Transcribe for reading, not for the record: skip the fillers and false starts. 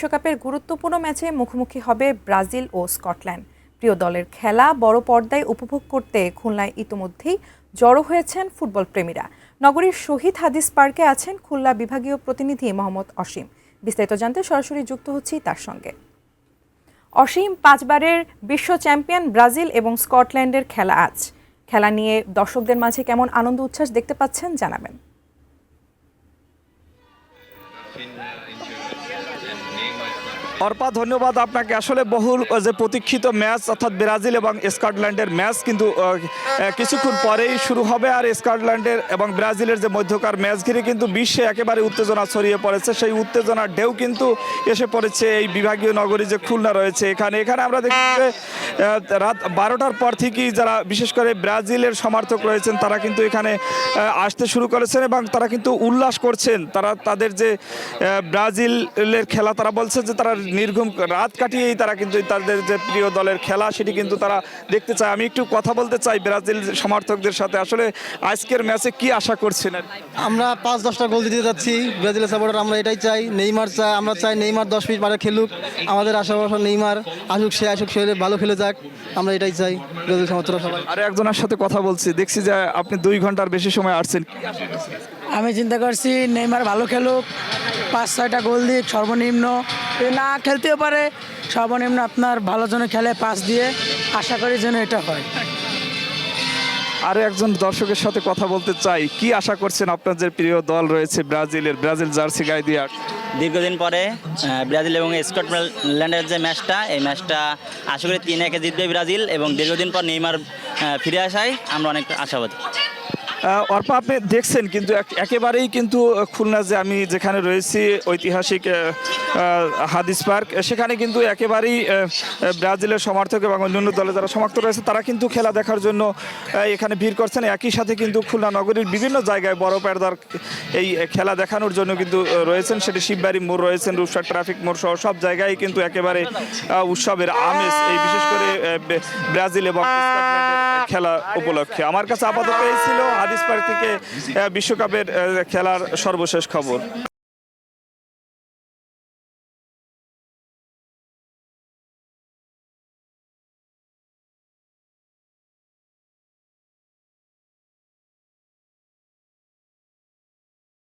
বিশ্বকাপের গুরুত্বপূর্ণ ম্যাচে মুখোমুখি হবে ব্রাজিল ও স্কটল্যান্ড। প্রিয় দলের খেলা বড় পর্দায় উপভোগ করতে খুলনায় ইতোমধ্যেই জড়ো হয়েছেন ফুটবল প্রেমীরা। নগরীর শহীদ হাদিস পার্কে আছেন খুলনা বিভাগীয় প্রতিনিধি মোহাম্মদ অসীম। বিস্তারিত জানতে সরাসরি যুক্ত হচ্ছি তার সঙ্গে। অসীম, 5 বারের বিশ্ব চ্যাম্পিয়ন ব্রাজিল এবং স্কটল্যান্ডের খেলা আজ। খেলা নিয়ে দর্শকদের মাঝে কেমন আনন্দ উচ্ছ্বাস দেখতে পাচ্ছেন জানাবেন। অর্পা, ধন্যবাদ আপনাকে। আসলে বহুল যে প্রতীক্ষিত ম্যাচ অর্থাৎ ব্রাজিল এবং স্কটল্যান্ডের ম্যাচ কিন্তু কিছুক্ষণ পরেই শুরু হবে। আর স্কটল্যান্ডের এবং ব্রাজিলের যে মধ্যকার ম্যাচ ঘিরে কিন্তু বিশ্বে একেবারে উত্তেজনা ছড়িয়ে পড়েছে। সেই উত্তেজনার ঢেউ কিন্তু এসে পড়েছে এই বিভাগীয় নগরী যে খুলনা রয়েছে এখানে আমরা দেখি যে রাত 12টার পর থেকেই যারা বিশেষ করে ব্রাজিলের সমর্থক রয়েছেন তারা কিন্তু এখানে আসতে শুরু করেছেন এবং তারা কিন্তু উল্লাস করছেন। তারা তাদের যে ব্রাজিলের খেলা, তারা বলছে যে তারা নির্ঘুম রাত কাটিয়েই তারা কিন্তু তাদের যে প্রিয় দলের খেলা সেটি কিন্তু তারা দেখতে চায়। আমি একটু কথা বলতে চাই ব্রাজিল সমর্থকদের সাথে। আসলে আজকের ম্যাচে কি আশা করছেন? আমরা 5-10টা গোল দিতে যাচ্ছি। ব্রাজিলের সাপোর্টার আমরা এটাই চাই। নেইমার চাই, আমরা চাই নেইমার 10 মিনিট পরে খেলুক। আমাদের আশেপাশে নেইমার আসুক, সে ভালো খেলে যাক, আমরা এটাই চাই ব্রাজিল সমর্থকরা সবাই। আর একজনের সাথে কথা বলছি, দেখছি যে আপনি 2 ঘন্টার বেশি সময় আসছেন। আমি চিন্তা করছি নেইমার ভালো খেলুক, 5-6টা গোল দিক সর্বনিম্ন, না খেলতেও পারে, সর্বনিম্ন আপনার ভালো জন্য খেলে 5 দিয়ে, আশা করি যেন এটা হয়। আর একজন দর্শকের সাথে কথা বলতে চাই, কি আশা করছেন? আপনার যে প্রিয় দল রয়েছে ব্রাজিল জার্সি গায়ে দিয়ে দীর্ঘদিন পরে ব্রাজিল এবং স্কটল্যান্ডের যে ম্যাচটা, এই ম্যাচটা আশা করি 3-1 জিতবে ব্রাজিল এবং দীর্ঘদিন পর নেইমার ফিরে আসায় আমরা অনেক আশাবাদী। অর্পা, আপনি দেখছেন কিন্তু একেবারেই কিন্তু খুলনা যে আমি যেখানে রয়েছি ঐতিহাসিক হাদিস পার্ক, সেখানে কিন্তু একেবারেই ব্রাজিলের সমর্থক এবং অন্যান্য দলে যারা সমর্থক রয়েছে তারা কিন্তু খেলা দেখার জন্য এখানে ভিড় করছেন। একই সাথে কিন্তু খুলনা নগরীর বিভিন্ন জায়গায় বড় পর্দার এই খেলা দেখানোর জন্য কিন্তু রয়েছেন। সেটি শিববাড়ি মোড় রয়েছেন, রূপসা ট্রাফিক মোড় সহ সব জায়গায় কিন্তু একেবারে উৎসবের আমেজ এই বিশেষ করে ব্রাজিল এবং স্কটল্যান্ডের খেলা উপলক্ষে। আমার কাছে আপাতত এই ছিল হাদিস পার্ক থেকে বিশ্বকাপের খেলার সর্বশেষ খবর।